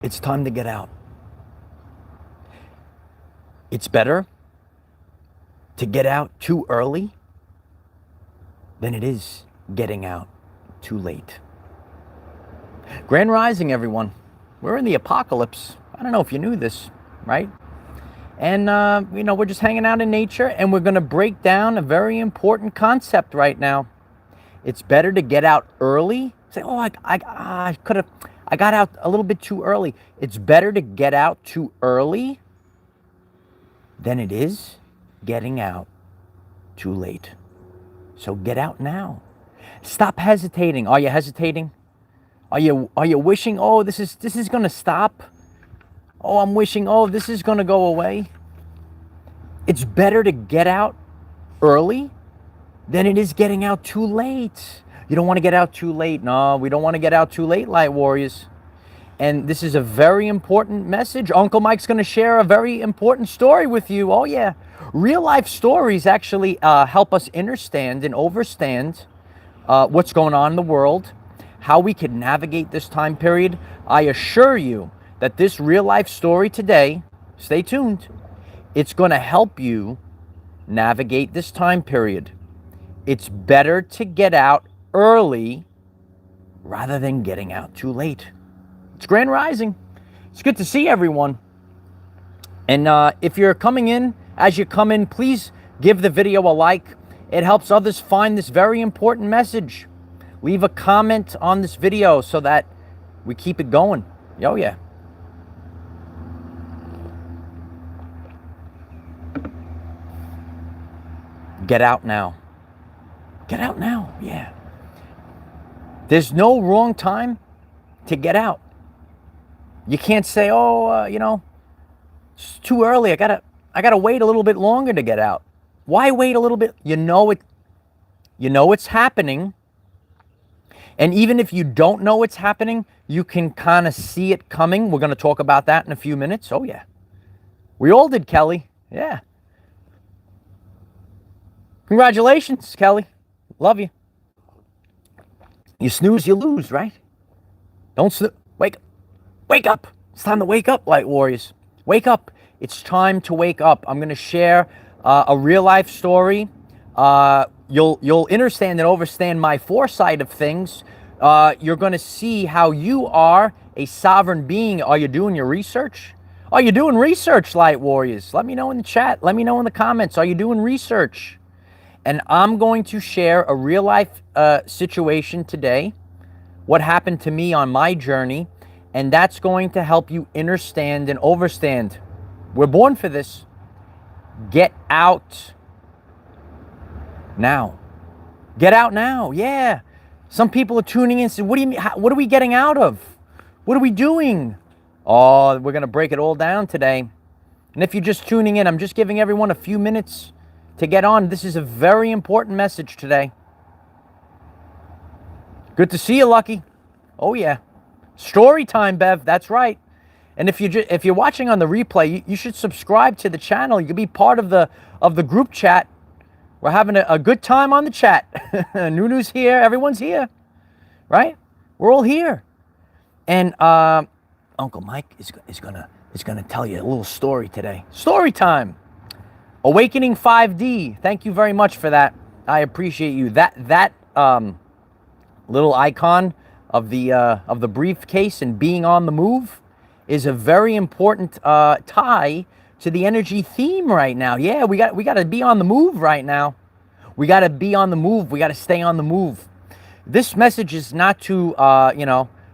It's time to get out. It's better to get out too early than it is getting out too late. Grand Rising, everyone. We're in the apocalypse. I don't know if you knew this, right? And, we're just hanging out in nature, and we're going to break down a very important concept right now. It's better to get out early. Say, oh, I got out a little bit too early. It's better to get out too early than it is getting out too late. So get out now. Stop hesitating. Are you hesitating? Are you wishing, oh, this is going to stop? Oh, I'm wishing, oh, this is going to go away. It's better to get out early than it is getting out too late. You don't want to get out too late. No, we don't want to get out too late, Light Warriors. And this is a very important message. Uncle Mike's going to share a very important story with you. Oh, yeah. Real life stories actually help us understand and overstand what's going on in the world, how we can navigate this time period. I assure you that this real life story today, stay tuned, it's going to help you navigate this time period. It's better to get out early rather than getting out too late. It's Grand Rising. It's good to see everyone. And if you're coming in, as you come in, please give the video a like. It helps others find this very important message. Leave a comment on this video so that we keep it going. Oh, yeah. Get out now. Get out now, yeah. There's no wrong time to get out. You can't say, oh, it's too early. I gotta wait a little bit longer to get out. Why wait a little bit? You know it's happening. And even if you don't know it's happening, you can kind of see it coming. We're going to talk about that in a few minutes. Oh, yeah. We all did, Kelly. Yeah. Congratulations, Kelly. Love you. You snooze, you lose, right? Don't snooze. Wake up. It's time to wake up, Light Warriors. Wake up. It's time to wake up. I'm going to share a real life story. You'll understand and understand my foresight of things. You're going to see how you are a sovereign being. Are you doing your research? Are you doing research, Light Warriors? Let me know in the chat. Let me know in the comments. Are you doing research? And I'm going to share a real life situation today, what happened to me on my journey, and that's going to help you understand and overstand. We're born for this. Get out now. Get out now, yeah. Some people are tuning in and say, what do you mean? What are we getting out of? What are we doing? Oh, we're going to break it all down today. And if you're just tuning in, I'm just giving everyone a few minutes to get on. This is a very important message today. Good to see you, Lucky. Oh, yeah. Story time, Bev. That's right. And if you're watching on the replay, you should subscribe to the channel. You can be part of the group chat. We're having a good time on the chat. Nunu's here. Everyone's here, right? We're all here. And Uncle Mike is gonna tell you a little story today. Story time. Awakening 5D. Thank you very much for that. I appreciate you. That little icon of the briefcase and being on the move is a very important tie to the energy theme right now. Yeah, we got to be on the move right now. We got to be on the move. We got to stay on the move. This message is not to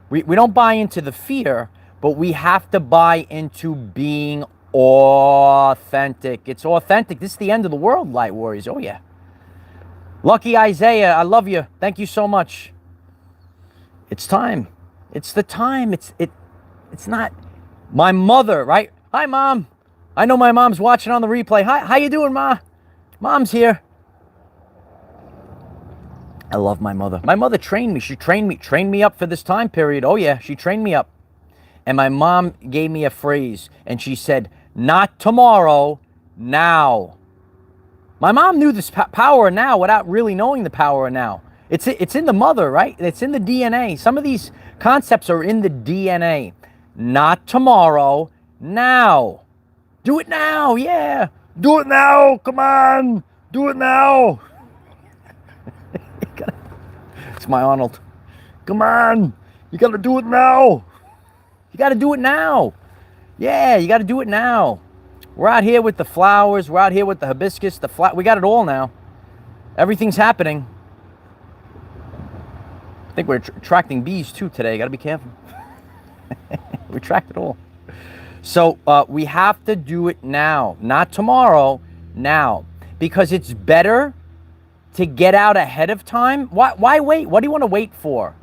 we don't buy into the fear, but we have to buy into being authentic. It's authentic. This is the end of the world, Light Warriors. Oh yeah. Lucky Isaiah, I love you. Thank you so much. It's time. It's the time. It's not my mother, right? Hi, Mom. I know my mom's watching on the replay. Hi, how you doing, Ma? Mom's here. I love my mother. My mother trained me. She trained me up for this time period. Oh yeah, she trained me up. And my mom gave me a phrase, and she said, "Not tomorrow, now." My mom knew this power now without really knowing the power now. It's in the mother, right? It's in the DNA. Some of these concepts are in the DNA. Not tomorrow. Now. Do it now. Yeah. Do it now. Come on. Do it now. It's my Arnold. Come on. You got to do it now. You got to do it now. Yeah, you got to do it now. We're out here with the flowers. We're out here with the hibiscus, we got it all now. Everything's happening. I think we're attracting bees too today. Got to be careful. We tracked it all. So we have to do it now, not tomorrow, now. Because it's better to get out ahead of time. Why wait? What do you want to wait for?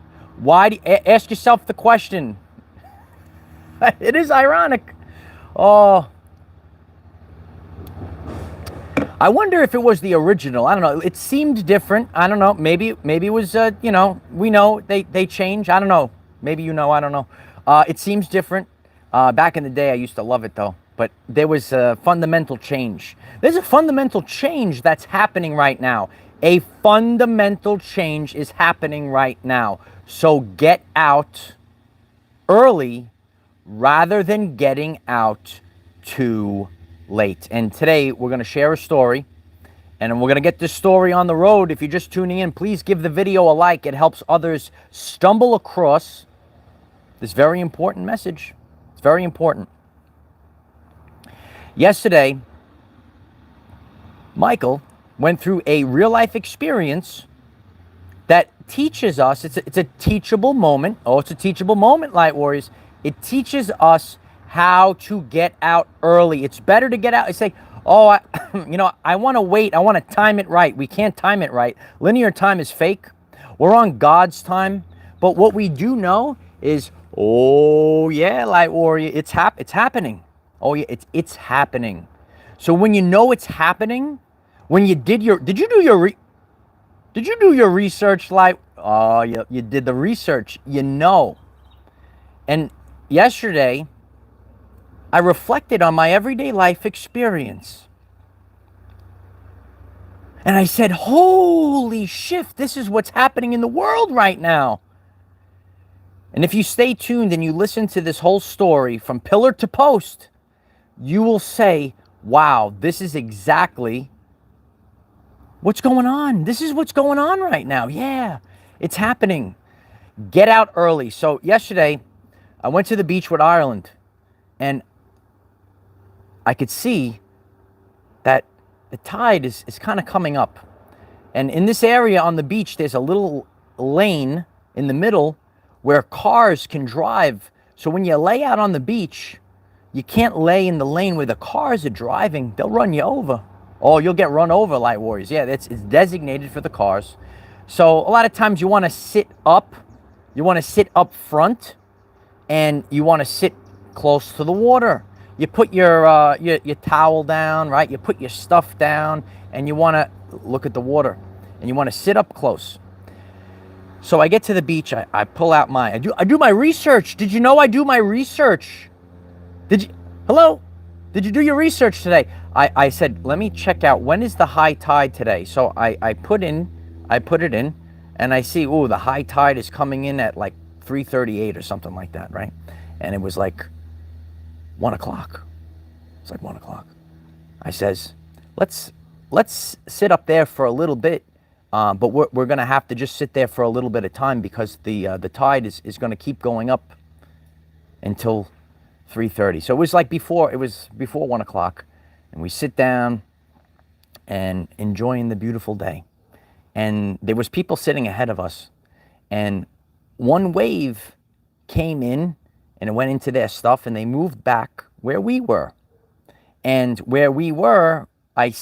Ask yourself the question. It is ironic. Oh, I wonder if it was the original. I don't know. It seemed different. I don't know. Maybe it was, we know they change. I don't know. Maybe I don't know. It seems different. Back in the day, I used to love it though. But there was a fundamental change. There's a fundamental change that's happening right now. A fundamental change is happening right now. So get out early rather than getting out too late. And today we're going to share a story, and we're going to get this story on the road. If you're just tuning in, please give the video a like. It helps others stumble across this very important message. It's very important. Yesterday, Michael went through a real-life experience that teaches us, it's a teachable moment. Oh, it's a teachable moment, Light Warriors. It teaches us how to get out early. It's better to get out. It's like, oh, I want to wait. I want to time it right. We can't time it right. Linear time is fake. We're on God's time. But what we do know is, oh, yeah, Light Warrior, it's happening. Oh, yeah, it's happening. So when you know it's happening, when you did you do your research, Light? Oh, you did the research, And yesterday, I reflected on my everyday life experience. And I said, holy shit, this is what's happening in the world right now. And if you stay tuned and you listen to this whole story from pillar to post, you will say, wow, this is exactly what's going on. This is what's going on right now. Yeah, it's happening. Get out early. So yesterday, I went to the beach with Ireland, and I could see that the tide is kind of coming up. And in this area on the beach, there's a little lane in the middle where cars can drive. So when you lay out on the beach, you can't lay in the lane where the cars are driving. They'll run you over. Oh, you'll get run over, Light Warriors. Yeah, it's designated for the cars. So a lot of times you want to sit up. You want to sit up front, and you want to sit close to the water. You put your towel down, right? You put your stuff down, and you want to look at the water, and you want to sit up close. So I get to the beach. I pull out I do my research. Did you know I do my research? Hello? Did you do your research today? I said, let me check out, when is the high tide today? So I put it in, and I see, oh, the high tide is coming in at like 3:38 or something like that, right? And it was like 1 o'clock. It's like 1 o'clock. I says, let's sit up there for a little bit, but we're going to have to just sit there for a little bit of time because the tide is going to keep going up until 3:30. So it was before 1 o'clock, and we sit down and enjoying the beautiful day. And there was people sitting ahead of us, and one wave came in and it went into their stuff, and they moved back where we were. And where we were, I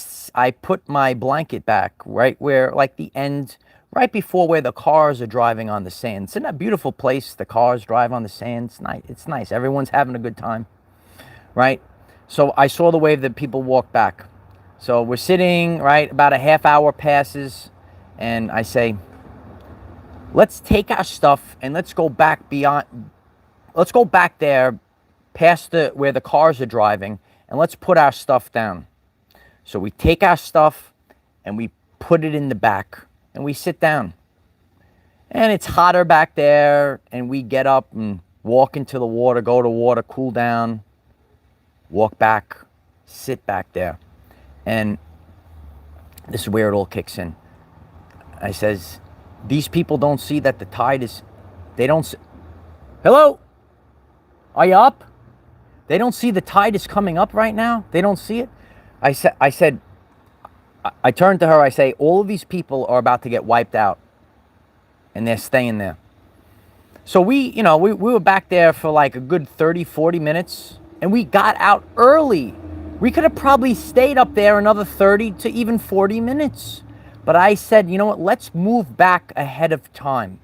put my blanket back right where, like the end, right before where the cars are driving on the sand. It's in a beautiful place. The cars drive on the sand. It's nice. It's nice. Everyone's having a good time, right? So I saw the wave that people walked back. So we're sitting, right, about a half hour passes, and I say, let's take our stuff and let's go back there past where the cars are driving, and let's put our stuff down. So we take our stuff and we put it in the back, and we sit down. And it's hotter back there, and we get up and walk into the water, go to water, cool down, walk back, sit back there. And this is where it all kicks in. I says, these people don't see that the tide is, they don't see, hello? Are you up? They don't see the tide is coming up right now? They don't see it? I turned to her, I say, all of these people are about to get wiped out. And they're staying there. So we were back there for like a good 30, 40 minutes. And we got out early. We could have probably stayed up there another 30 to even 40 minutes. But I said, you know what, let's move back ahead of time.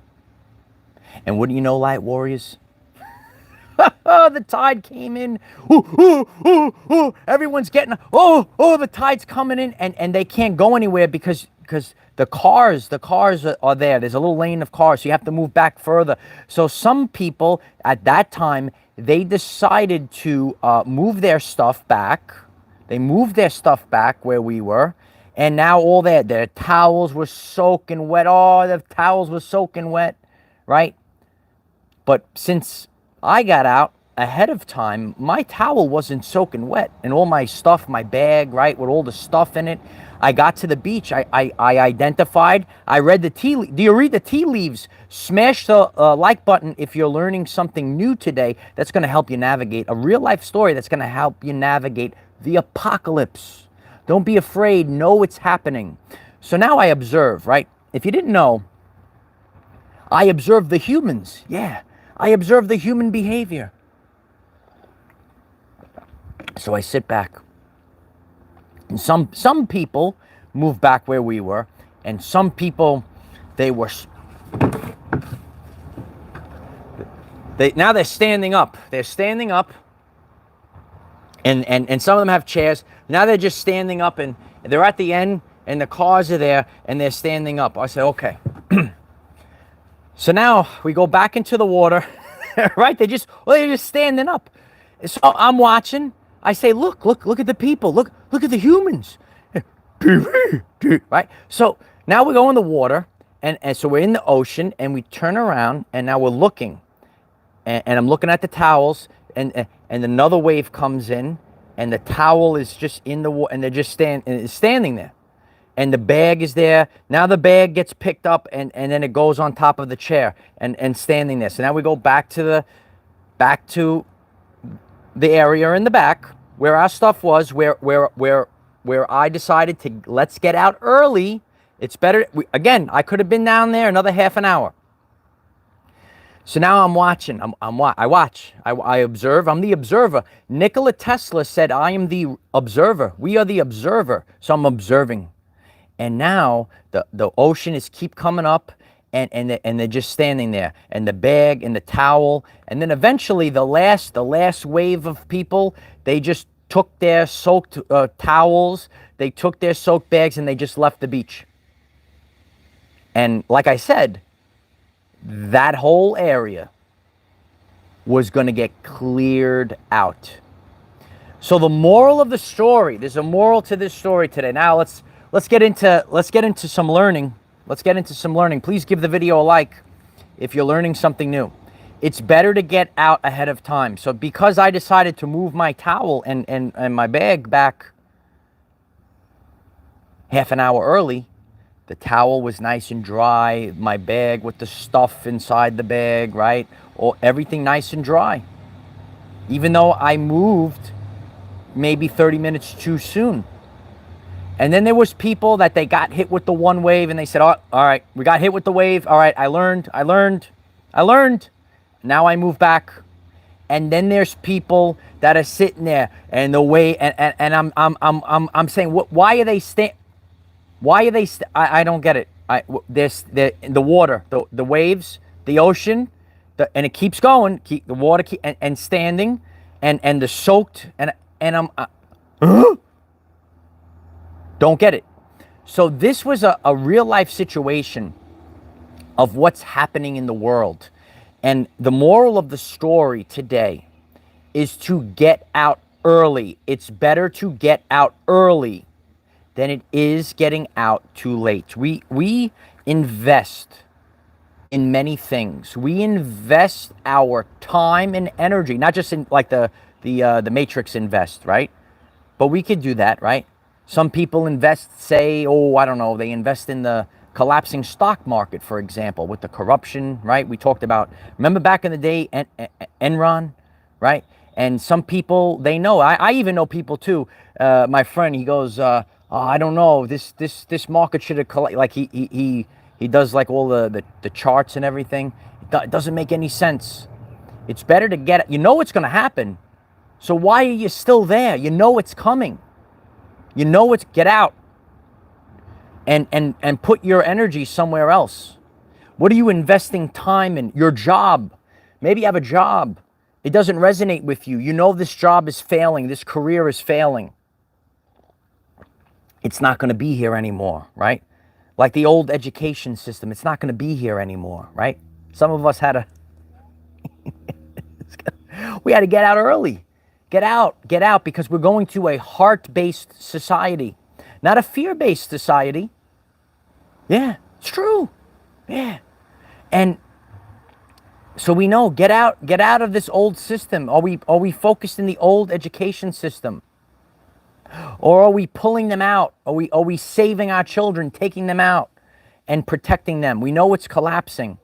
And wouldn't you know, Light Warriors? The tide came in. Everyone's getting, the tide's coming in. And they can't go anywhere because the cars are there. There's a little lane of cars, so you have to move back further. So some people at that time, they decided to move their stuff back. They moved their stuff back where we were. And now all their towels were soaking wet. Oh, the towels were soaking wet, right? But since I got out ahead of time, my towel wasn't soaking wet. And all my stuff, my bag, right, with all the stuff in it, I got to the beach. I identified. I read the tea leaves. Do you read the tea leaves? Smash the like button if you're learning something new today that's going to help you navigate a real life story that's going to help you navigate the apocalypse. Don't be afraid. Know it's happening. So now I observe, right? If you didn't know, I observe the humans. Yeah, I observe the human behavior. So I sit back. And some people moved back where we were, and some people, now they're standing up. They're standing up, and some of them have chairs. Now they're just standing up, and they're at the end, and the cars are there, and they're standing up. I said, okay. So now we go back into the water, right? They're just standing up. So I'm watching. I say, look at the people. Look at the humans. Right? So now we go in the water, and so we're in the ocean, and we turn around, and now we're looking. And I'm looking at the towels, and another wave comes in, and the towel is just in the water, and they're just standing there. And the bag is there. Now the bag gets picked up, and then it goes on top of the chair and standing there. So now we go back to the area in the back where our stuff was, where I decided to let's get out early. It's better. Again, I could have been down there another half an hour. So now I'm watching. I watch. I observe. I'm the observer. Nikola Tesla said, I am the observer. We are the observer. So I'm observing. And now the ocean is keep coming up, and they're just standing there, and the bag and the towel, and then eventually the last wave of people, they just took their soaked towels, they took their soaked bags, and they just left the beach. And like I said, that whole area was going to get cleared out. So the moral of the story, there's a moral to this story today. Now let's get into some learning. Let's get into some learning. Please give the video a like if you're learning something new. It's better to get out ahead of time. So because I decided to move my towel and my bag back half an hour early, the towel was nice and dry. My bag with the stuff inside the bag, right? Or everything nice and dry. Even though I moved maybe 30 minutes too soon. And then there was people that they got hit with the one wave and they said, oh, all right, we got hit with the wave. All right, I learned. Now I move back. And then there's people that are sitting there and the way, and I'm saying, why are they I don't get it. There's the water, the waves, the ocean, and it keeps going, the water and standing, and the soaked, and I'm, don't get it. So this was a real life situation of what's happening in the world. And the moral of the story today is to get out early. It's better to get out early than it is getting out too late. We invest in many things. We invest our time and energy, not just in like the Matrix invest, right? But we could do that, right? Some people invest, say, oh, I don't know, they invest in the collapsing stock market, for example, with the corruption, right? We talked about, remember back in the day, Enron, right? And some people, they know, I even know people too. My friend, he goes, oh, I don't know, this market should have, like he does like all the charts and everything. It doesn't make any sense. It's better to get, you know it's going to happen. So why are you still there? You know it's coming. You know it's, get out and put your energy somewhere else. What are you investing time in? Your job. Maybe you have a job. It doesn't resonate with you. You know this job is failing. This career is failing. It's not going to be here anymore, right? Like the old education system. It's not going to be here anymore, right? Some of us had to, we had to get out early. Get out, because we're going to a heart-based society, not a fear-based society. Yeah, it's true. Yeah. And so we know, get out of this old system. Are we focused in the old education system? Or are we pulling them out? Are we saving our children, taking them out and protecting them? We know it's collapsing.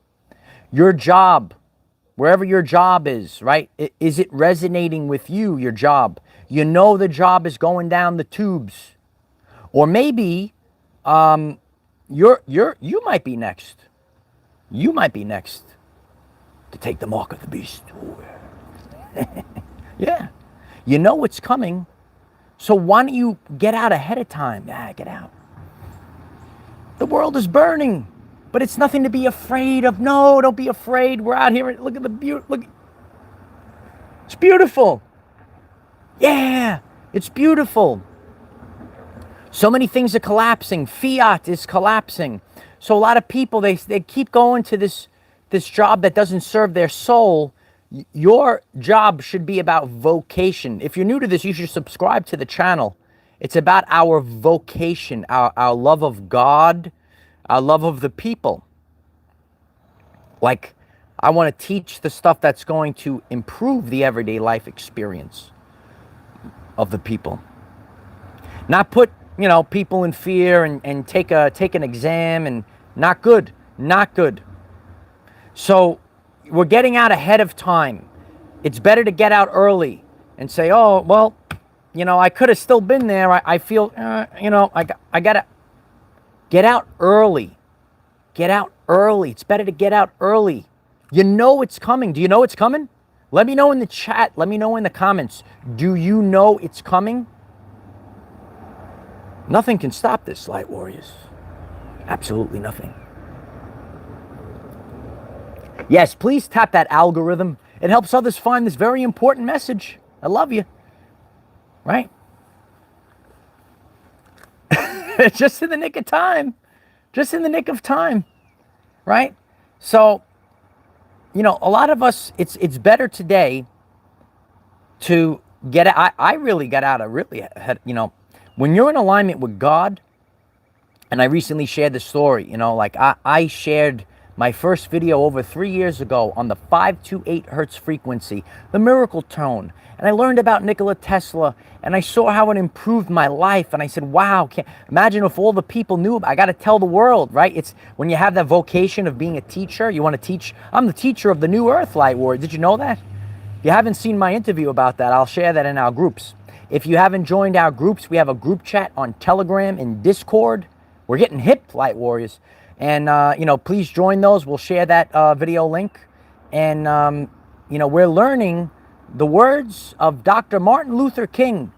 Your job, wherever your job is, right? Is it resonating with you, your job? You know the job is going down the tubes. Or maybe you might be next. You might be next to take the mark of the beast. Yeah. You know it's coming. So why don't you get out ahead of time? Yeah, get out. The world is burning. But it's nothing to be afraid of. No, don't be afraid. We're out here. Look at the beauty. Look. It's beautiful. Yeah, it's beautiful. So many things are collapsing. Fiat is collapsing. So a lot of people, they keep going to this job that doesn't serve their soul. Your job should be about vocation. If you're new to this, you should subscribe to the channel. It's about our vocation, our love of God, our love of the people. Like, I want to teach the stuff that's going to improve the everyday life experience of the people. Not put, people in fear and take an exam, and not good. Not good. So we're getting out ahead of time. It's better to get out early and say, oh, well, I could have still been there. I feel, I got to get out early. Get out early. It's better to get out early. You know it's coming. Do you know it's coming? Let me know in the chat. Let me know in the comments. Do you know it's coming? Nothing can stop this, Light Warriors. Absolutely nothing. Yes, please tap that algorithm. It helps others find this very important message. I love you. Right? Just in the nick of time. Just in the nick of time. Right? So, a lot of us, it's better today to get out. I really got out of when you're in alignment with God, and I recently shared the story, I shared my first video over 3 years ago on the 528 hertz frequency, the miracle tone. And I learned about Nikola Tesla, and I saw how it improved my life. And I said, wow, imagine if all the people knew about it. I got to tell the world, right? It's when you have that vocation of being a teacher, you want to teach. I'm the teacher of the new earth, Light Warrior. Did you know that? If you haven't seen my interview about that, I'll share that in our groups. If you haven't joined our groups, we have a group chat on Telegram and Discord. We're getting hip, Light Warriors. And, please join those. We'll share that video link. And, we're learning the words of Dr. Martin Luther King.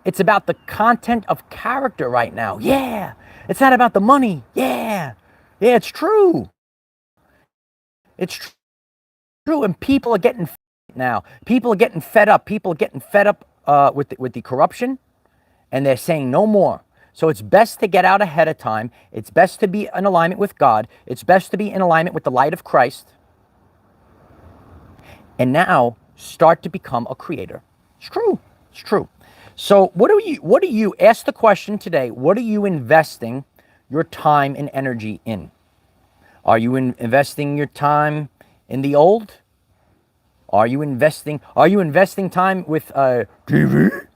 It's about the content of character right now. Yeah. It's not about the money. Yeah. Yeah, it's true. It's true. And people are getting now. People are getting fed up. People are getting fed up with the corruption. And they're saying no more. So it's best to get out ahead of time. It's best to be in alignment with God. It's best to be in alignment with the light of Christ. And now start to become a creator. It's true. It's true. So what do you ask the question today? What are you investing your time and energy in? Are you investing your time in the old? Are you investing time with TV?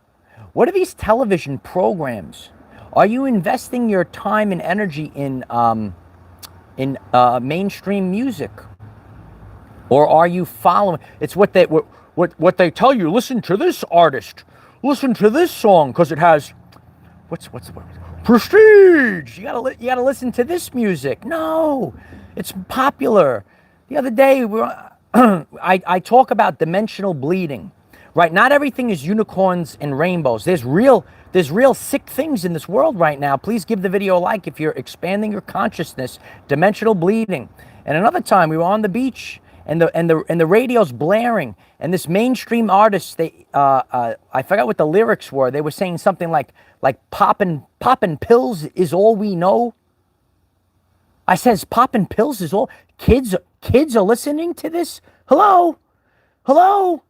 What are these television programs? Are you investing your time and energy in mainstream music? Or are you following? It's what they tell you. Listen to this artist. Listen to this song because it has what's the word? Prestige. You gotta listen to this music. No, it's popular. The other day I talk about dimensional bleeding, right? Not everything is unicorns and rainbows. There's real sick things in this world right now. Please give the video a like if you're expanding your consciousness. Dimensional bleeding. And another time we were on the beach and the radio's blaring, and this mainstream artist, I forgot what the lyrics were. They were saying something like popping pills is all we know. I says popping pills is all. Kids are listening to this. Hello. What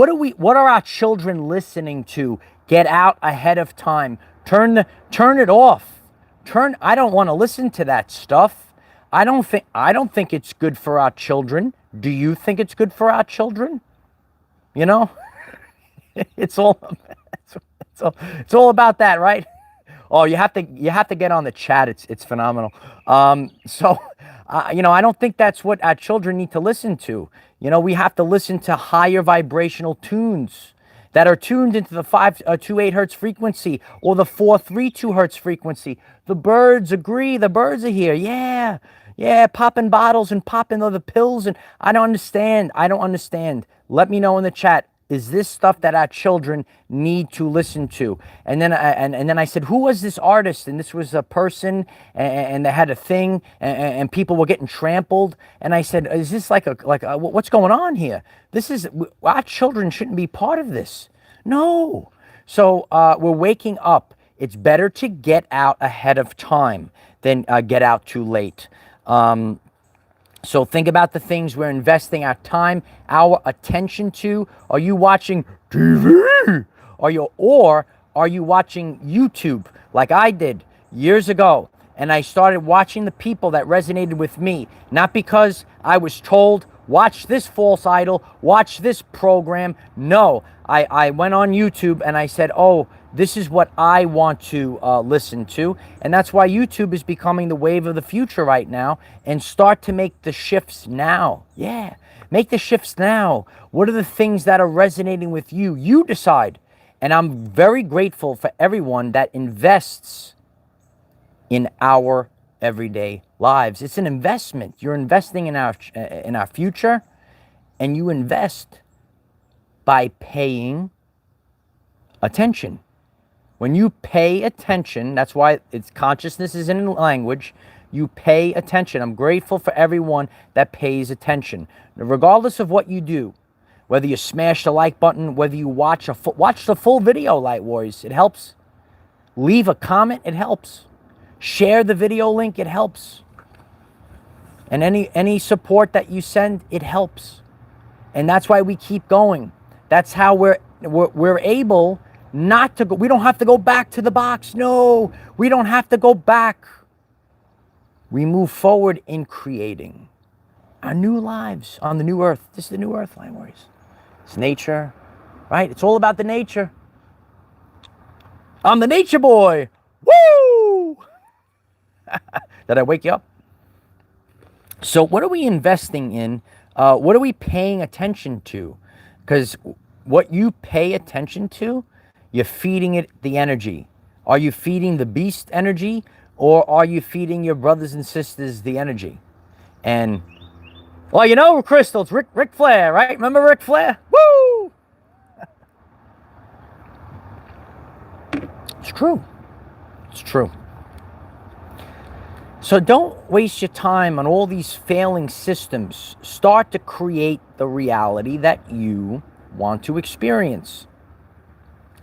are our children listening to? Get out ahead of time. Turn it off. I don't want to listen to that stuff. I don't think it's good for our children. Do you think it's good for our children? You know, it's all about that, right? Oh, you have to get on the chat. It's phenomenal. You know, I don't think that's what our children need to listen to. You know, we have to listen to higher vibrational tunes that are tuned into the 528 hertz frequency or the 432 hertz frequency. The birds agree. The birds are here. Yeah, popping bottles and popping other pills. And I don't understand. Let me know in the chat. Is this stuff that our children need to listen to? And then I said, who was this artist? And this was a person, and they had a thing, and people were getting trampled. And I said, is this like what's going on here? Our children shouldn't be part of this. No. So we're waking up. It's better to get out ahead of time than get out too late. So think about the things we're investing our time, our attention to. Are you watching TV? Or are you watching YouTube like I did years ago? And I started watching the people that resonated with me, not because I was told, watch this false idol, watch this program. No, I went on YouTube and I said, oh, this is what I want to listen to. And that's why YouTube is becoming the wave of the future right now. And start to make the shifts now. Yeah, make the shifts now. What are the things that are resonating with you? You decide. And I'm very grateful for everyone that invests in our everyday lives. It's an investment. You're investing in our future. And you invest by paying attention. When you pay attention, that's why it's consciousness is in language. You pay attention. I'm grateful for everyone that pays attention. Regardless of what you do, whether you smash the like button, whether you watch the full video, Light Warriors, it helps. Leave a comment, it helps. Share the video link, it helps. And any support that you send, it helps. And that's why we keep going. That's how we're able not to go. We don't have to go back to the box. No, we don't have to go back. We move forward in creating our new lives on the new earth. This is the new earth, Light Warriors. It's nature, right? It's all about the nature. I'm the nature boy. Woo! Did I wake you up? So what are we investing in? What are we paying attention to? Because what you pay attention to, you're feeding it the energy. Are you feeding the beast energy, or are you feeding your brothers and sisters the energy? And, well, you know, Crystal, it's Ric Flair, right? Remember Ric Flair? Woo! It's true. It's true. So don't waste your time on all these failing systems. Start to create the reality that you want to experience.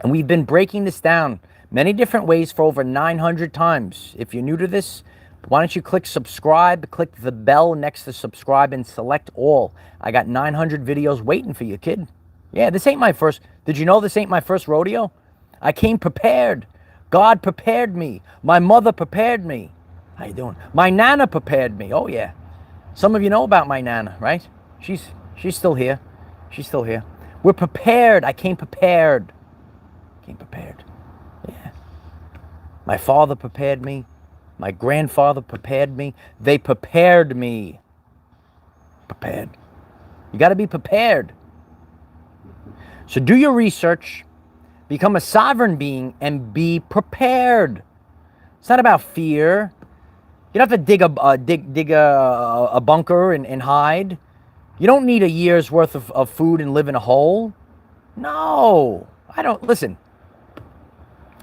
And we've been breaking this down many different ways for over 900 times. If you're new to this, why don't you click subscribe, click the bell next to subscribe, and select all. I got 900 videos waiting for you, kid. Yeah, this ain't my first. Did you know this ain't my first rodeo? I came prepared. God prepared me. My mother prepared me. How you doing? My Nana prepared me. Oh, yeah. Some of you know about my Nana, right? She's still here. She's still here. We're prepared. I came prepared. Came prepared. Yeah. My father prepared me. My grandfather prepared me. They prepared me. Prepared. You got to be prepared. So do your research. Become a sovereign being and be prepared. It's not about fear. You don't have to dig a bunker and hide. You don't need a year's worth of food and live in a hole. No, I don't. Listen,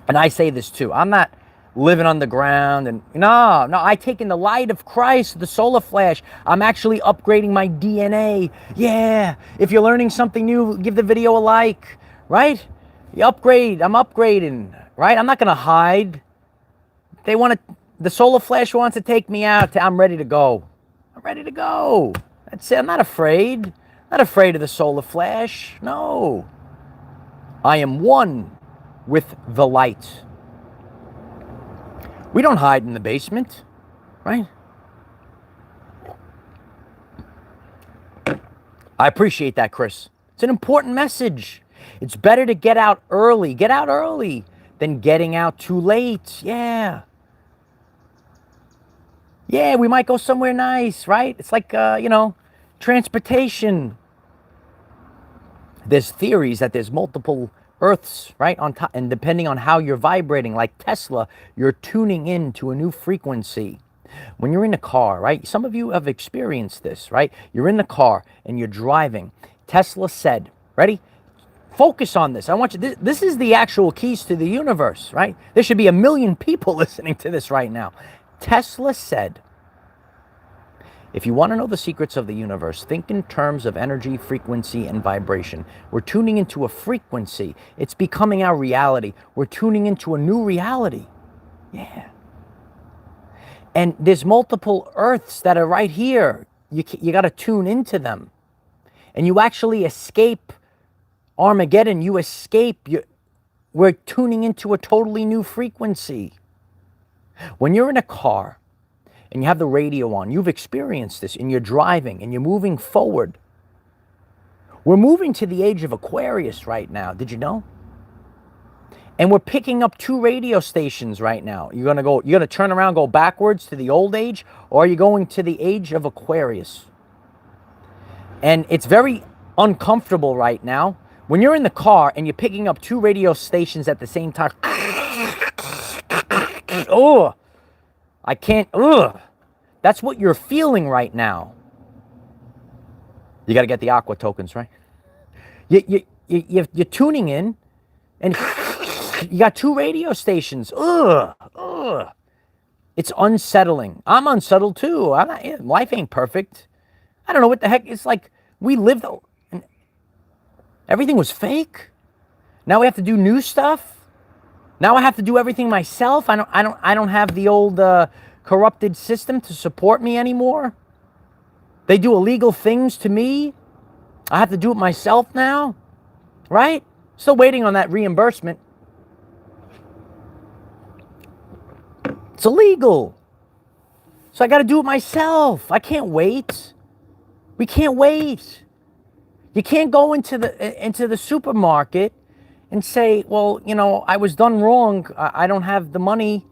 and I say this too. I'm not living underground and no, I take in the light of Christ, the solar flash. I'm actually upgrading my DNA. Yeah, if you're learning something new, give the video a like, right? You upgrade, I'm upgrading, right? I'm not gonna hide. They want to, the solar flash wants to take me out. I'm ready to go. I'm ready to go. That's it. I'm not afraid. Not afraid of the solar flash. No. I am one with the light. We don't hide in the basement, right? I appreciate that, Chris. It's an important message. It's better to get out early than getting out too late. Yeah. Yeah, we might go somewhere nice, right? It's like, transportation. There's theories that there's multiple Earths, right, on top, and depending on how you're vibrating, like Tesla, you're tuning into a new frequency. When you're in a car, right, some of you have experienced this, right? You're in the car and you're driving. Tesla said, ready? Focus on this. I want you, this is the actual keys to the universe, right? There should be 1 million people listening to this right now. Tesla said, if you want to know the secrets of the universe, think in terms of energy, frequency, and vibration. We're tuning into a frequency. It's becoming our reality. We're tuning into a new reality. Yeah. And there's multiple Earths that are right here. You got to tune into them. And you actually escape Armageddon. You escape. We're tuning into a totally new frequency. When you're in a car, and you have the radio on, you've experienced this, and you're driving, and you're moving forward. We're moving to the age of Aquarius right now. Did you know? And we're picking up 2 radio stations right now. You're gonna turn around, go backwards to the old age, or are you going to the age of Aquarius? And it's very uncomfortable right now. When you're in the car and you're picking up 2 radio stations at the same time. Oh, I can't, that's what you're feeling right now. You got to get the aqua tokens, right? You're tuning in, and you got 2 radio stations. It's unsettling. I'm unsettled too. Life ain't perfect. I don't know what the heck. It's like we lived, and everything was fake. Now we have to do new stuff. Now I have to do everything myself. I don't have the old corrupted system to support me anymore. They do illegal things to me. I have to do it myself now, right? Still waiting on that reimbursement. It's illegal. So I got to do it myself. I can't wait. We can't wait. You can't go into the supermarket and say, well, I was done wrong. I don't have the money.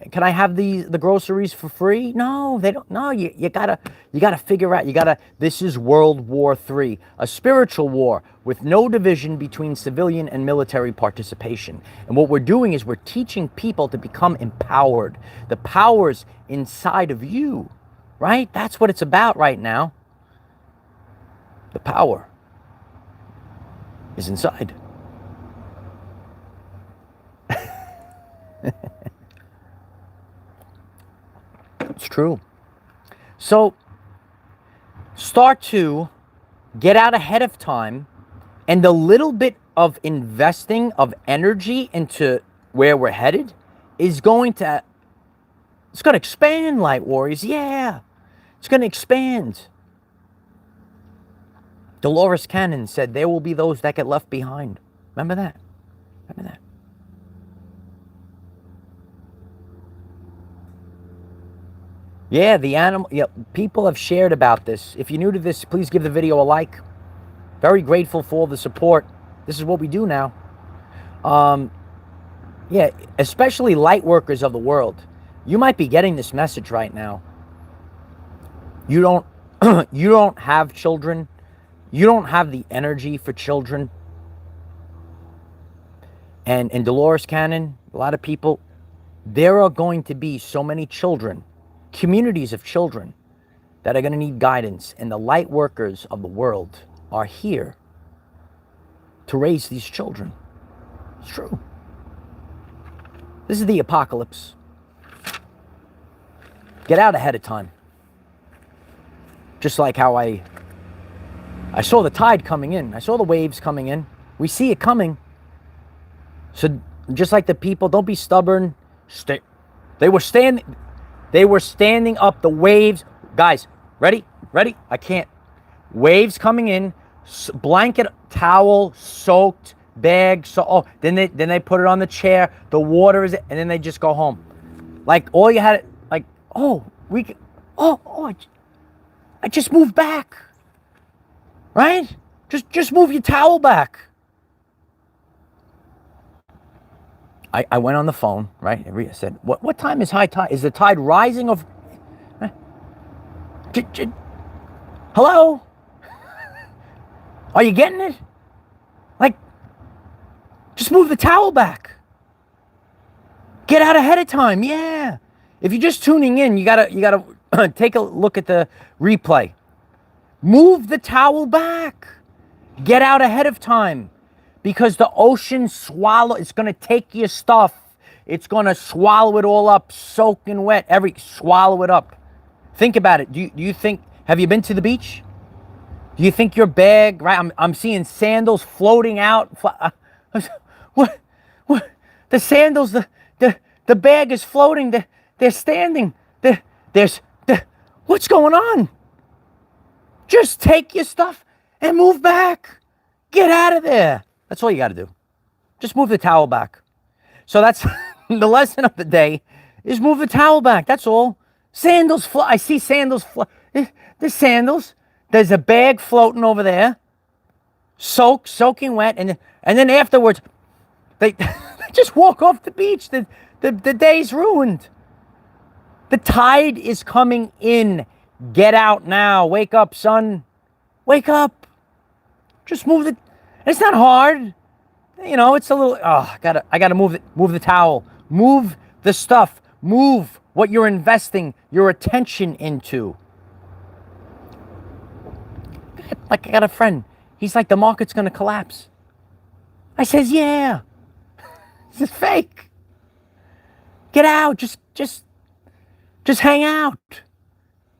Can I have the groceries for free? No, they don't. No, you gotta figure out. This is World War III, a spiritual war with no division between civilian and military participation. And what we're doing is we're teaching people to become empowered. The power's inside of you, right? That's what it's about right now. The power is inside. It's true. So start to get out ahead of time, and the little bit of investing of energy into where we're headed is going to expand, Light Warriors. Yeah, it's going to expand. Dolores Cannon said, there will be those that get left behind. Remember that? Remember that? Yeah, the animal. Yeah, people have shared about this. If you're new to this, please give the video a like. Very grateful for all the support. This is what we do now. Yeah, especially light workers of the world. You might be getting this message right now. You don't you don't have children. You don't have the energy for children. And in Dolores Canyon, a lot of people, there are going to be so many children, communities of children that are going to need guidance. And the light workers of the world are here to raise these children. It's true. This is the apocalypse. Get out ahead of time. Just like how I saw the tide coming in. I saw the waves coming in. We see it coming. So just like the people, don't be stubborn. They were standing up, the waves. Guys, ready? I can't. Waves coming in, blanket, towel, soaked, bag. So then they put it on the chair. The water is, and then they just go home. Like all you had, like, I just moved back. Right? Just move your towel back. I went on the phone, right? I said, what time is high tide? Is the tide rising or... Hello? Are you getting it? Like, just move the towel back. Get out ahead of time, yeah. If you're just tuning in, you gotta take a look at the replay. Move the towel back. Get out ahead of time. Because the ocean it's going to take your stuff. It's going to swallow it all up, soaking wet, swallow it up. Think about it. Do you think, have you been to the beach? Do you think your bag, right? I'm seeing sandals floating out. What? The sandals, the bag is floating. They're standing. What's going on? Just take your stuff and move back. Get out of there. That's all you got to do. Just move the towel back. So that's the lesson of the day is move the towel back. That's all. Sandals I see sandals There's sandals. There's a bag floating over there. Soaking wet. And then afterwards, they just walk off the beach. The day's ruined. The tide is coming in. Get out now. Wake up, son. Wake up. Just move the... It's not hard. You know, it's a little... I gotta move the towel. Move the stuff. Move what you're investing your attention into. Like, I got a friend. He's like, the market's gonna collapse. I says, yeah. This is fake. Get out. Just hang out.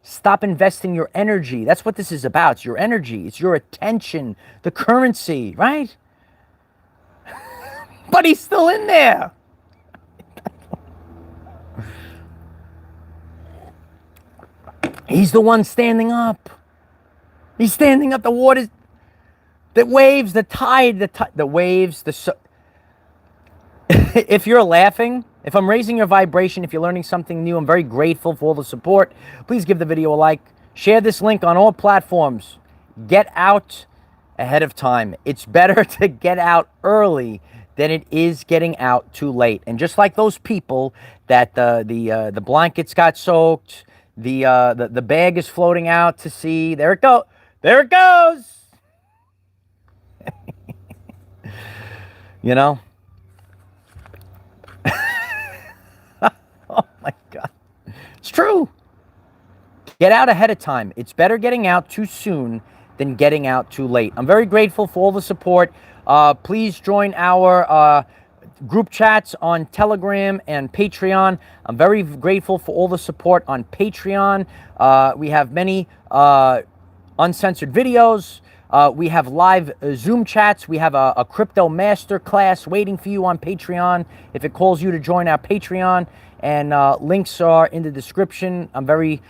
Stop investing your energy. That's what this is about. It's your energy. It's your attention. The currency, right? But he's still in there. He's the one standing up. He's standing up. The water, the waves, the tide, the waves, If you're laughing, if I'm raising your vibration, if you're learning something new, I'm very grateful for all the support. Please give the video a like. Share this link on all platforms. Get out ahead of time. It's better to get out early than it is getting out too late. And just like those people that the blankets got soaked, the bag is floating out to sea. There it goes. There it goes. You know? Oh my God. It's true. Get out ahead of time. It's better getting out too soon than getting out too late. I'm very grateful for all the support. Please join our group chats on Telegram and Patreon. I'm very grateful for all the support on Patreon. We have many uncensored videos. We have live Zoom chats. We have a crypto master class waiting for you on Patreon if it calls you to join our Patreon. And links are in the description. I'm very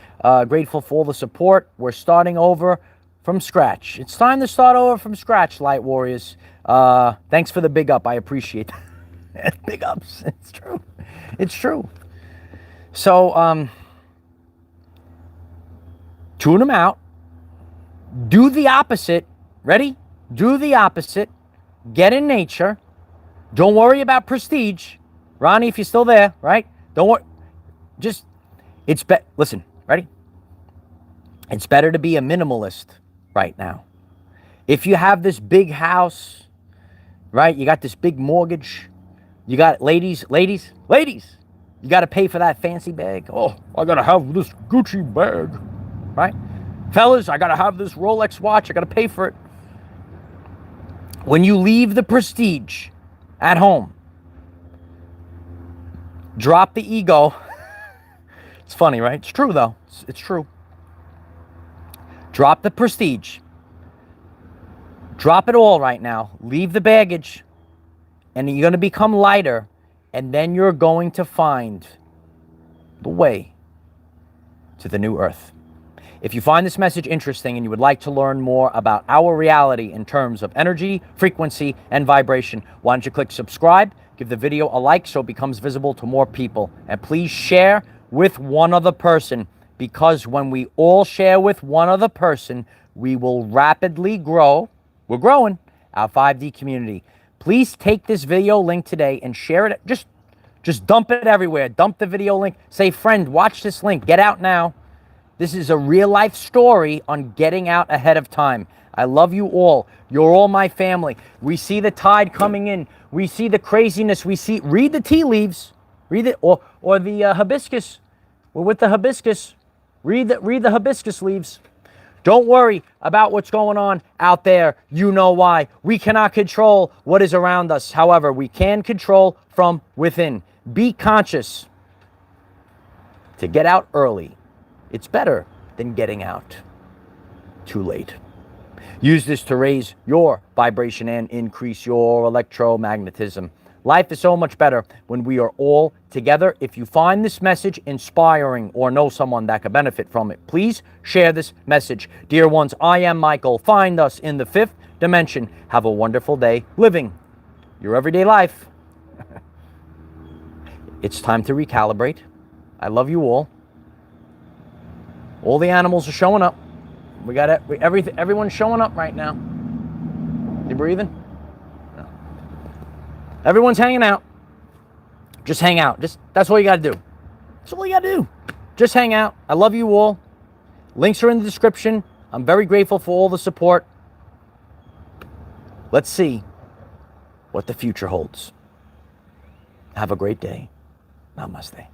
grateful for all the support. We're starting over from scratch. It's time to start over from scratch, Light Warriors. Thanks for the big up. I appreciate that. Big ups. It's true. It's true. So, Tune them out. Do the opposite. Ready? Do the opposite. Get in nature. Don't worry about prestige. Ronnie, if you're still there, right? Don't worry. Just, listen, ready? It's better to be a minimalist right now. If you have this big house, right? You got this big mortgage. You got, ladies, you got to pay for that fancy bag. Oh, I got to have this Gucci bag, right? Fellas, I got to have this Rolex watch. I got to pay for it. When you leave the prestige at home, drop the ego. It's funny, right? It's true, though. It's true. Drop the prestige. Drop it all right now. Leave the baggage. And you're going to become lighter. And then you're going to find the way to the new earth. If you find this message interesting and you would like to learn more about our reality in terms of energy, frequency, and vibration, why don't you click subscribe, give the video a like so it becomes visible to more people. And please share with one other person, because when we all share with one other person, we will rapidly grow. We're growing our 5D community. Please take this video link today and share it. Just dump it everywhere. Dump the video link. Say, friend, watch this link. Get out now. This is a real life story on getting out ahead of time. I love you all. You're all my family. We see the tide coming in. We see the craziness. Read the tea leaves. Read it, or the hibiscus. We're with the hibiscus. Read the hibiscus leaves. Don't worry about what's going on out there. You know why. We cannot control what is around us. However, we can control from within. Be conscious to get out early. It's better than getting out too late. Use this to raise your vibration and increase your electromagnetism. Life is so much better when we are all together. If you find this message inspiring or know someone that could benefit from it, please share this message. Dear ones, I am Michael. Find us in the 5th dimension. Have a wonderful day living your everyday life. It's time to recalibrate. I love you all. All the animals are showing up. We got everyone's showing up right now. You breathing? No. Everyone's hanging out. Just hang out. That's all you got to do. That's all you got to do. Just hang out. I love you all. Links are in the description. I'm very grateful for all the support. Let's see what the future holds. Have a great day. Namaste.